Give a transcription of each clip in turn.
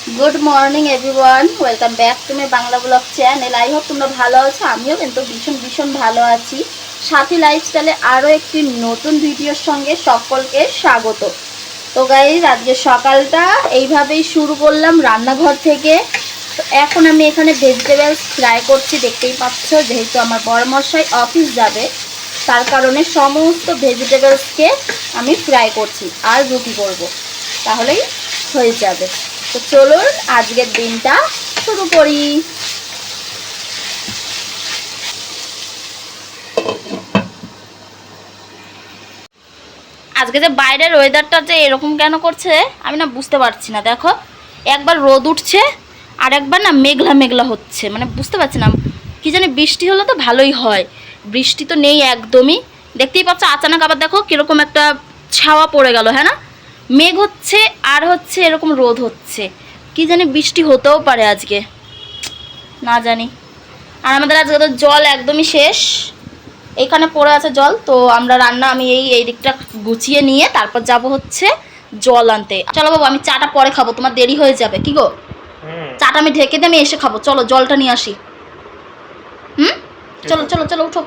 Good morning everyone, welcome back to my Bangla blog channel. I hope তোমরা ভালো আছো। আমিও কিন্তু ভীষণ ভীষণ ভালো আছি। সাথী লাইফস্টাইলে আরও একটি নতুন ভিডিওর সঙ্গে সকলকে স্বাগত। তো গাইজ, আজকে সকালটা এইভাবেই শুরু করলাম রান্নাঘর থেকে। তো এখন আমি এখানে ভেজিটেবলস ফ্রাই করছি, দেখতেই পাচ্ছ। যেহেতু আমার বড়মশাই অফিস যাবে, তার কারণে সমস্ত ভেজিটেবলসকে আমি ফ্রাই করছি আর রুটি করব, তাহলেই হয়ে যাবে। তো চলুন আজকের দিনটা শুরু করি। আজকে যে বাইরের ওয়েদারটা যে এরকম কেন করছে আমি না বুঝতে পারছি না। দেখো, একবার রোদ উঠছে আর একবার না মেঘলা মেঘলা হচ্ছে, মানে বুঝতে পারছি না। কি জানি, বৃষ্টি হলে তো ভালোই হয়, বৃষ্টি তো নেই একদমই। দেখতেই পাচ্ছ, আচানক আবার দেখো কিরকম একটা ছাওয়া পড়ে গেল, হ্যাঁ না? মেঘ হচ্ছে আর হচ্ছে এরকম রোদ হচ্ছে। কি জানি বৃষ্টি হতেও পারে আজকে, না জানি। আর আমাদের আজকে তো জল একদমই শেষ, এইখানে পড়ে আছে জল। তো আমরা আমি এই দিকটা গুছিয়ে নিয়ে তারপর যাব হচ্ছে জল আনতে। চলো বাবু, আমি চাটা পরে খাবো, তোমার দেরি হয়ে যাবে। কি গো, চাটা আমি ঢেকে দিয়ে আমি এসে খাবো। চলো জলটা নিয়ে আসি। চলো চলো চলো, উঠো।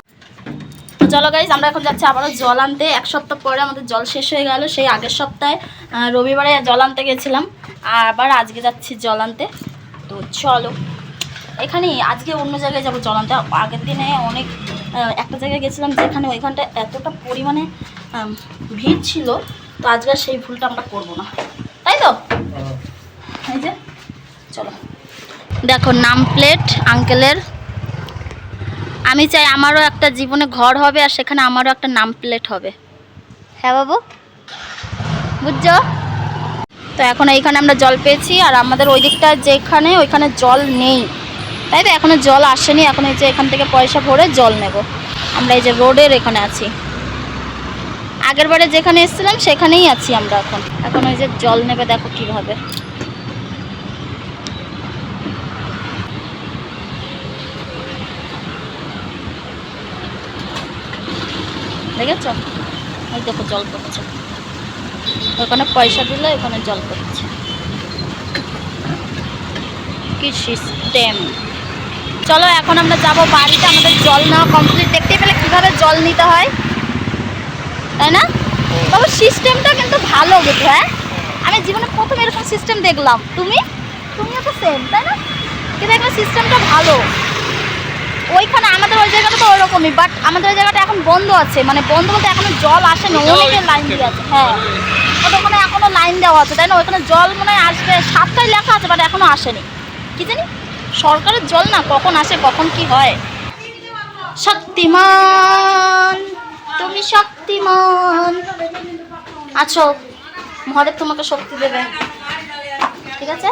চলো গাইজ, আমরা এখন যাচ্ছি আবারও জল আনতে। এক সপ্তাহ পরে আমাদের জল শেষ হয়ে গেল। সেই আগের সপ্তাহে রবিবারে জল আনতে গেছিলাম, আবার আজকে যাচ্ছি জল আনতে। তো চলো, এখানে আজকে অন্য জায়গায় যাবো জল আনতে। আগের দিনে অনেক একটা জায়গায় গেছিলাম, যেখানে ওইখানটা এতটা পরিমাণে ভিড় ছিল। তো আজকে সেই ভুলটা আমরা করবো না, তাই তো? এই যে চলো, দেখো নাম প্লেট আঙ্কেলের। আমি চাই আমারও একটা জীবনে ঘর হবে, আর সেখানে আমারও একটা নাম প্লেট হবে। হ্যাঁ বাবু, বুঝছো? তো এখন এইখানে আমরা জল পেয়েছি, আর আমাদের ওই দিকটা যেখানে, ওইখানে জল নেই, তাই তো? এখনো জল আসেনি। এখন এই যে এখান থেকে পয়সা ভরে জল নেব। আমরা এই যে রোডের এখানে আছি, আগের বারে যেখানে এসেছিলাম সেখানেই আছি আমরা এখন। এখন ওই যে জল নেবে, দেখো কিভাবে। দেখেছ, ওই দেখো জল পড়ছে। ওখানে পয়সা দিলে ওখানে জল পড়ছে। কি সিস্টেম! চলো এখন আমরা যাবো বাড়িতে। আমাদের জল নেওয়া কমপ্লিট। দেখতেই পেলে কিভাবে জল নিতে হয়, তাই না বাবু? সিস্টেমটা কিন্তু ভালো বুঝো। হ্যাঁ, আমি জীবনে প্রথম এরকম সিস্টেম দেখলাম। তুমিও তো সেম, তাই না? কিন্তু এখানে সিস্টেমটা ভালো। ওইখানে আমাদের ওই জায়গাটা তো ওইরকমই, বাট আমাদের ওই জায়গাটা এখন বন্ধ আছে। মানে বন্ধ বলতে এখনো জল আসেনি, অনেকের লাইন দিয়ে আছে। হ্যাঁ, ওটা ওখানে এখনো লাইন দেওয়া আছে, তাই না? ওইখানে জল মনে হয় আসবে, 7টায় লেখা আছে, বাট এখনো আসেনি। কি জানি, সরকারের জল না কখন আসে কখন কি হয়। শক্তিমান, তুমি শক্তিমান আছো, মহাদেব তোমাকে শক্তি দেবে, ঠিক আছে?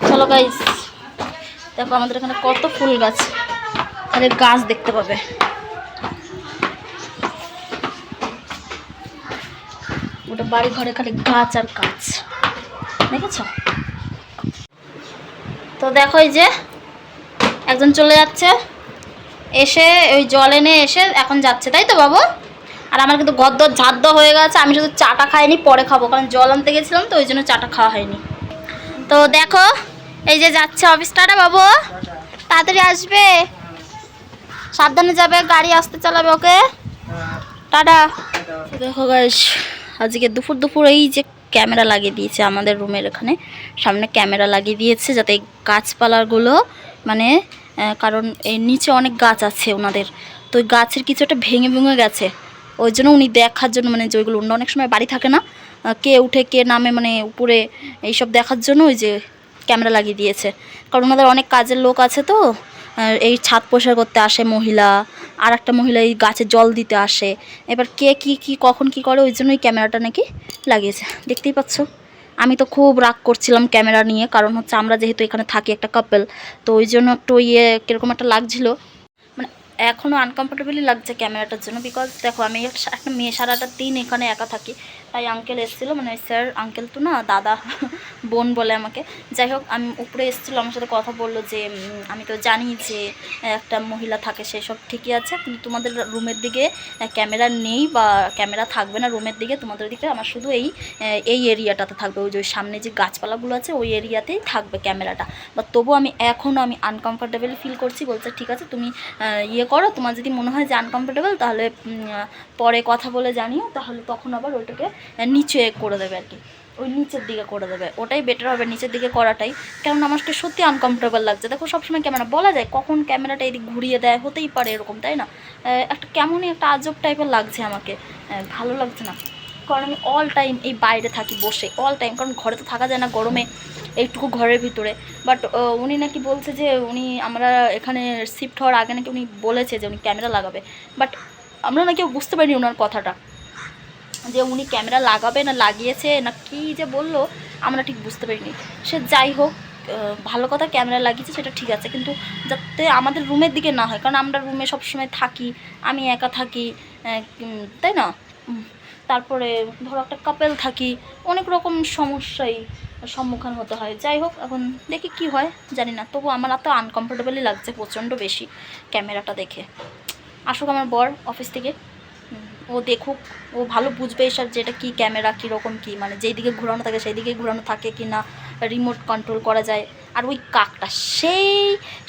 চলো গাইস, দেখো আমাদের এখানে কত ফুল গাছ, তাহলে গাছ দেখতে পাবে। ওটা বাড়ি ঘরে খালি গাছ আর গাছ, দেখেছ? তো দেখো, এই যে একজন চলে যাচ্ছে, এসে ওই জল এনে এসে এখন যাচ্ছে, তাই তো বাবু? আর আমার কিন্তু গদ্দর ঝাদ্দ হয়ে গেছে। আমি শুধু চাটা খাইনি, পরে খাবো, কারণ জল আনতে গেছিলাম তো, ওই জন্য চাটা খাওয়া হয়নি। তো দেখো, এই যে যাচ্ছে অফিসটা। বাবু তাড়াতাড়ি আসবে, সাবধানে যাবে, গাড়ি আসতে চালাবে, ওকে? টাটা। দেখো গাইস, আজকে দুপুর দুপুর এই যে ক্যামেরা লাগিয়ে দিয়েছে আমাদের রুমের এখানে সামনে, ক্যামেরা লাগিয়ে দিয়েছে যাতে গাছপালাগুলো, মানে কারণ এর নিচে অনেক গাছ আছে ওনাদের, তো ওই গাছের কিছু একটা ভেঙে ভেঙে গেছে। ওই জন্য উনি দেখার জন্য, মানে যেগুলো অনেক সময় বাড়ি থাকে না, কে উঠে কে নামে, মানে উপরে এইসব দেখার জন্য ওই যে ক্যামেরা লাগিয়ে দিয়েছে। কারণ ওনাদের অনেক কাজের লোক আছে, তো এই ছাদ পরিষ্কার করতে আসে মহিলা, আর একটা মহিলা এই গাছে জল দিতে আসে। এবার কে কি কখন কি করে, ওই জন্য ওই ক্যামেরাটা নাকি লাগিয়েছে, দেখতেই পাচ্ছ। আমি তো খুব রাগ করছিলাম ক্যামেরা নিয়ে, কারণ হচ্ছে আমরা যেহেতু এখানে থাকি একটা কাপল, তো ওই জন্য একটু কীরকম একটা লাগছিল, মানে এখনও আনকমফোর্টেবলই লাগছে ক্যামেরাটার জন্য। বিকজ দেখো, আমি একটা মেয়ে, সারাটা দিন এখানে একা থাকি, তাই আঙ্কেল এসেছিলো, মানে স্যার আঙ্কেল তো না, দাদা বোন বলে আমাকে। যাই হোক, আমি উপরে এসেছিলো, আমার সাথে কথা বললো যে আমি তো জানি যে একটা মহিলা থাকে, সেসব ঠিকই আছে, কিন্তু তোমাদের রুমের দিকে ক্যামেরা নেই বা ক্যামেরা থাকবে না রুমের দিকে, তোমাদের দিকে আমার শুধু এই এরিয়াটাতে থাকবে, ওই যে সামনে যে গাছপালাগুলো আছে ওই এরিয়াতেই থাকবে ক্যামেরাটা। বা তবু আমি এখনও আমি আনকমফোর্টেবল ফিল করছি। বলছে ঠিক আছে তুমি ইয়ে করো, তোমার যদি মনে হয় যে আনকমফোর্টেবল তাহলে পরে কথা বলে জানিও, তাহলে তখন আবার ওইটাকে নিচে করে দেবে আর কি, ওই নিচের দিকে করে দেবে, ওটাই বেটার হবে নিচের দিকে করাটাই। কারণ আমাকে সত্যি আনকমফোর্টেবল লাগছে। দেখো সবসময় ক্যামেরা বলা যায় কখন ক্যামেরাটা এদিক ঘুরিয়ে দেয়, হতেই পারে এরকম, তাই না? একটা কেমনই একটা আজব টাইপের লাগছে আমাকে, ভালো লাগছে না। কারণ আমি অল টাইম এই বাইরে থাকি বসে, অল টাইম, কারণ ঘরে তো থাকা যায় না গরমে, এইটুকু ঘরের ভিতরে। বাট উনি নাকি বলছে যে আমরা এখানে শিফট হওয়ার আগে নাকি উনি বলেছে যে উনি ক্যামেরা লাগাবে, বাট আমরা নাকি বুঝতে পারিনি ওনার কথাটা, যে উনি ক্যামেরা লাগাবে না লাগিয়েছে না কি যে বললো, আমরা ঠিক বুঝতে পারিনি। সে যাই হোক, ভালো কথা, ক্যামেরা লাগিয়েছে সেটা ঠিক আছে, কিন্তু যাতে আমাদের রুমের দিকে না হয়, কারণ আমরা রুমে সবসময় থাকি, আমি একা থাকি, তাই না? তারপরে ধরো একটা কাপেল থাকি, অনেক রকম সমস্যাই সম্মুখীন হতে হয়। যাই হোক, এখন দেখি কি হয় জানি না, তবু আমার এত আনকমফোর্টেবলই লাগছে প্রচণ্ড বেশি ক্যামেরাটা দেখে। আসুক আমার বর অফিস থেকে, ও দেখুক, ও ভালো বুঝবে এসব যে এটা কী ক্যামেরা, কীরকম কী, মানে যেই দিকে ঘোরানো থাকে সেই দিকে ঘোরানো থাকে কি না, রিমোট কন্ট্রোল করা যায়। আর ওই কাকটা সেই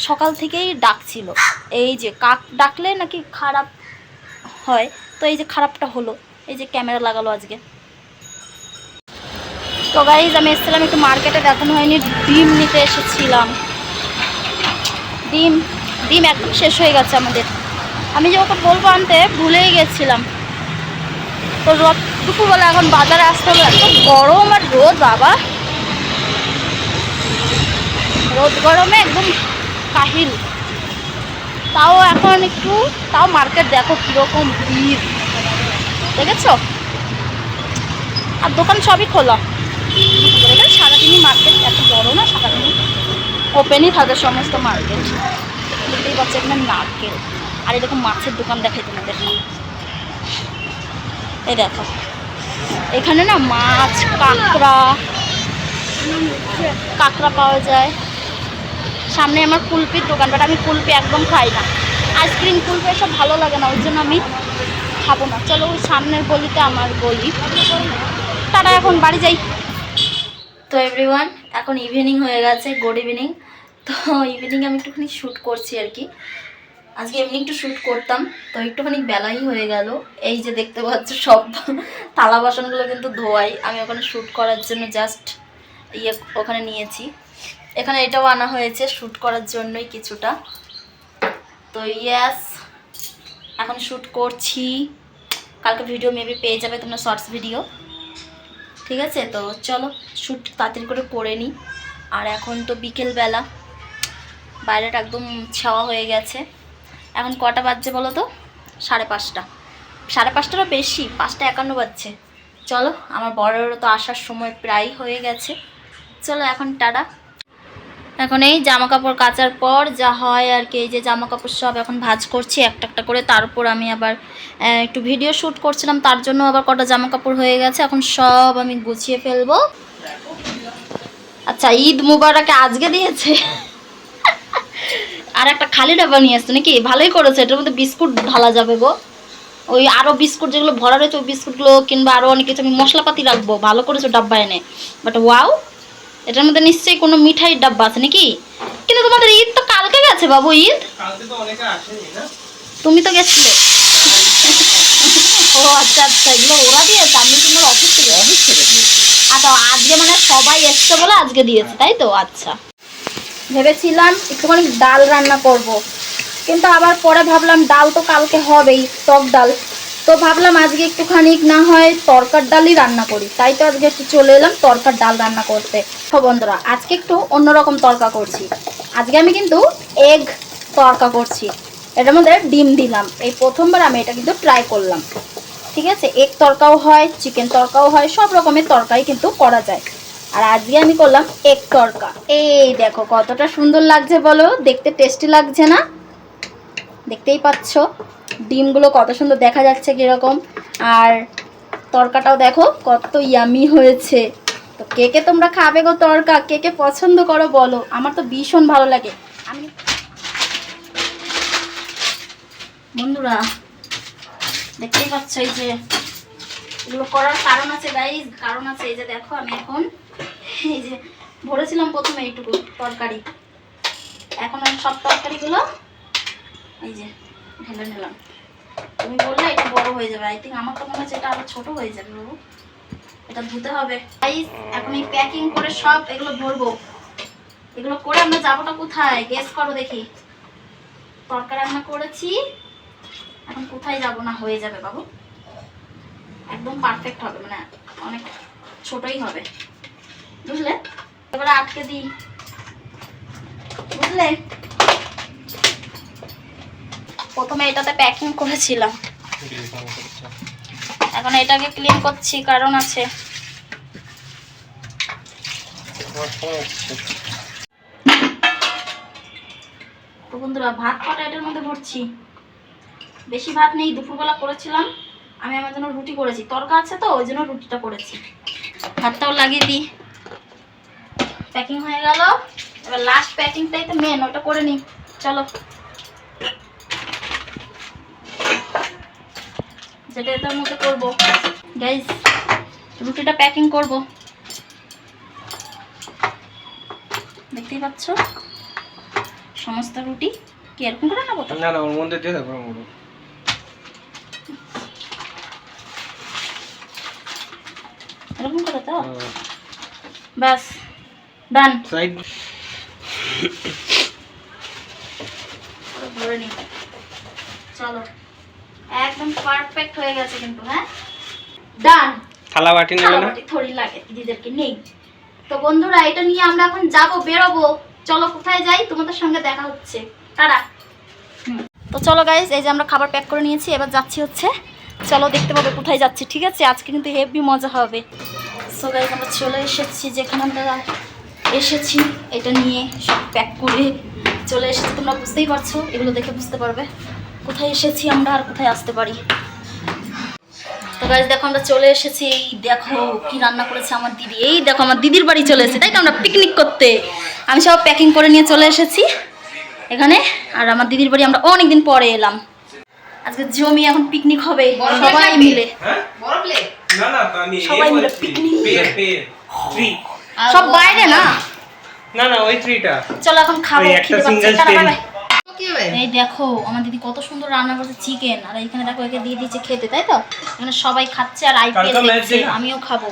সকাল থেকেই ডাকছিল, এই যে কাক ডাকলে নাকি খারাপ হয়, তো এই যে খারাপটা হলো, এই যে ক্যামেরা লাগালো আজকে। তো গাইজ আমি এসেছিলাম একটু মার্কেটে, দেখানো হয়নি, ডিম নিতে এসেছিলাম। ডিম ডিম একদম শেষ হয়ে গেছে আমাদের, আমি যে ওকে বলবো আনতে ভুলেই গেছিলাম। তো দুপুরবেলা এখন বাজারে আসতে হলো, এত গরম আর রোদ, বাবা রোদ গরমে একদম কাহিল। তাও এখন একটু, তাও মার্কেট দেখো কীরকম ভিড়, দেখেছো? আর দোকান সবই খোলা, দেখেন সারাদিনই মার্কেট, এত বড় না, সারাদিনই ওপেনই থাকে সমস্ত মার্কেট। দেখতেই পাচ্ছি এখানে নারকেল, আর এরকম মাছের দোকান দেখাই তোমাদের, এই দেখো এখানে না মাছ, কাঁকড়া পাওয়া যায়। সামনে আমার কুলপির দোকান, বাট আমি কুলপি একদম খাই না, আইসক্রিম কুলপি এসব ভালো লাগে না, ওই জন্য আমি খাবো না। চলো ওই সামনের গলিতে আমার গলি, তারা এখন বাড়ি যাই। তো এভরিওয়ান, এখন ইভিনিং হয়ে গেছে, গুড ইভিনিং। তো ইভিনিং আমি একটুখানি শ্যুট করছি আর কি, আজকে এমনি একটু শ্যুট করতাম, তো একটুখানি বেলাই হয়ে গেল। এই যে দেখতে পাচ্ছ সব থালা বাসনগুলো কিন্তু ধোয়াই, আমি ওখানে শ্যুট করার জন্য জাস্ট ওখানে নিয়েছি। এখানে এটাও আনা হয়েছে শ্যুট করার জন্যই কিছুটা। তো ইয়াস, এখন শ্যুট করছি, কালকে ভিডিও মেবি পেয়ে যাবে তোমরা, শর্টস ভিডিও, ঠিক আছে? তো চলো শ্যুট তাড়াতাড়ি করে নিই। আর এখন তো বিকেলবেলা, বাইরেটা একদম ছাওয়া হয়ে গেছে। এখন কটা বাজছে বলো তো? 5:30, 5:30টারও বেশি, 5:51 বাজছে। চলো, আমার বড়েরও তো আসার সময় প্রায় হয়ে গেছে, চলো এখন টাটা। এখন এই জামা কাপড় কাচার পর যা হয় আর কি, এই যে জামা কাপড় সব এখন ভাঁজ করছি একটা একটা করে, তারপর আমি আবার একটু ভিডিও শ্যুট করছিলাম, তার জন্য আবার কটা জামা কাপড় হয়ে গেছে, এখন সব আমি গুছিয়ে ফেলবো। আচ্ছা, ঈদ মুবারক আজকে দিয়েছে, আর একটা খালি ডাব্বা নিয়ে আসতো নাকি, ভালোই করেছে, এটার মধ্যে বিস্কুট ঢালা যাবে গো, ওই আরও বিস্কুট যেগুলো ভরা রয়েছে ওই বিস্কুটগুলো কিংবা আরও অনেক কিছু আমি মশলাপাতি রাখবো, ভালো করেছো ডাব্বা এনে। বাট ওয়াও, এটার মধ্যে নিশ্চয়ই কোনো মিঠাইয়ের ডাব্বা আছে নাকি? কিন্তু তোমাদের ঈদ তো কালকে গেছে বাবু, ঈদ তুমি তো গেছিলে। ও আচ্ছা আচ্ছা, এগুলো ওরা দিয়েছে, আমি তোমার অফিস থেকে আচ্ছা, আজকে মানে সবাই এসছে বলে আজকে দিয়েছে, তাই তো? আচ্ছা, ভেবেছিলাম একটুখানি ডাল রান্না করব, কিন্তু আবার পরে ভাবলাম ডাল তো কালকে হবেই, টক ডাল, তো ভাবলাম আজকে একটুখানি না হয় তরকার ডালই রান্না করি, তাই তো আজকে একটু চলে এলাম তরকার ডাল রান্না করতে। তো বন্ধুরা, আজকে একটু অন্যরকম তরকা করছি, আজকে আমি কিন্তু এগ তরকা করছি, এটার মধ্যে ডিম দিলাম, এই প্রথমবার আমি এটা কিন্তু ট্রাই করলাম, ঠিক আছে? এগ তরকাও হয়, চিকেন তরকাও হয়, সব রকমের তরকারি কিন্তু করা যায়, আর আজকে আমি করলাম এগ তরকা। এই দেখো কতটা সুন্দর লাগছে বলো, দেখতে টেস্টি লাগছে না? দেখতেই পাচ্ছ ডিমগুলো কত সুন্দর দেখা যাচ্ছে কীরকম, আর তরকাটাও দেখো কত ইয়ামি হয়েছে। তো কে কে তোমরা খাবে গো তরকা, কে কে পছন্দ করো বলো, আমার তো ভীষণ ভালো লাগে। আমি বন্ধুরা দেখতেই পাচ্ছ এই যে এগুলো করার কারণ আছে গাইস, কারণ আছে। এই যে দেখো আমি এখন এই যে ভরেছিলাম প্রথমে এইটুকু তরকারি, এখন আমি সব তরকারিগুলো এই যে ঢেলে নিলাম। তুমি বললে এটা বড় হয়ে যাবে, আই থিঙ্ক আমার তো মনে হচ্ছে এটা আরো ছোট হয়ে যাবে বাবু, এটা ধুতে হবে গাইস। এখন এই প্যাকিং করে সব এগুলো ভরবো, এগুলো করে আমরা যাবোটা কোথায় গেস করো দেখি। তরকারি রান্না করেছি, এখন কোথায় যাবো না হয়ে যাবে বাবু, একদম পারফেক্ট হবে, মানে অনেক ছোটই হবে বুঝলে। এবারে আটকে দিই বুঝলে। প্রথমে এটাতে প্যাকিং করেছিলাম, এখন এটাকে ক্লিন করছি, কারণ আছে। তো বন্ধুরা ভাত কটা এটার মধ্যে ভরছি, বেশি ভাত নেই, দুপুরবেলা করেছিলাম আমি, আমার জন্য রুটি করেছি, তরকা আছে তো ওই জন্য রুটিটা করেছি। ভাতটাও লাগিয়ে দিই, প্যাকিং হয়ে গেল। এবার লাস্ট প্যাকিংটাই তো মেন, ওটা করে নিই চলো, যেটা এটার মধ্যে করবো গাইস। রুটিটা প্যাকিং করব, দেখতেই পাচ্ছ সমস্ত রুটি কি এরকম করে নেবো? না না ওর মধ্যে দিয়ে দাও পুরো। এরকম করে তো ব্যাস ডান। সাইড ধরে নি চলো, একদম পারফেক্ট হয়ে গেছে কিন্তু। হ্যাঁ ডান। থালা বাটি নেবে না? থরি লাগে দিদিদেরকে নেই। তো বন্ধুরা এটা নিয়ে আমরা এখন যাবো, বেরোবো, চলো কোথায় যাই, তোমাদের সঙ্গে দেখা হচ্ছে, টাটা। তো চলো গাইস, এই যে আমরা খাবার প্যাক করে নিয়েছি, এবার যাচ্ছি হচ্ছে, চলো দেখতে পাবে কোথায় যাচ্ছি, ঠিক আছে? আজকে কিন্তু হেভি মজা হবে। সো গাইস আমরা চলে এসেছি যেখানে আমরা এসেছি, এটা নিয়ে সব প্যাক করে চলে এসেছি, তোমরা বুঝতেই পারছো, এগুলো দেখে বুঝতে পারবে কোথায় এসেছি আমরা আর কোথায় আসতে পারি। তো গাইস দেখো আমরা চলে এসেছি, এই দেখো কি রান্না করেছে আমার দিদি, এই দেখো আমার দিদির বাড়ি চলে এসেছি, তাই তো আমরা পিকনিক করতে। আমি সব প্যাকিং করে নিয়ে চলে এসেছি এখানে, আর আমার দিদির বাড়ি আমরা অনেকদিন পরে এলাম। আজকে জমি এখন পিকনিক হবে সবাই মিলে, না না আমি সবাই মিলে পিকনিক, ট্রি সব বাইরে না না না ওই ট্রিটা। চলো এখন খাবো, ওই একটা খিদে পাচ্ছে, single tata, stem। Bye bye. এই দেখো আমার দিদি কত সুন্দর রান্না করছে চিকেন, আর এখানে দেখো একে দিয়ে দিচ্ছে খেতে, তাই তো এখানে সবাই খাচ্ছে আর আইপিএল দেখছে, আমিও খাবো।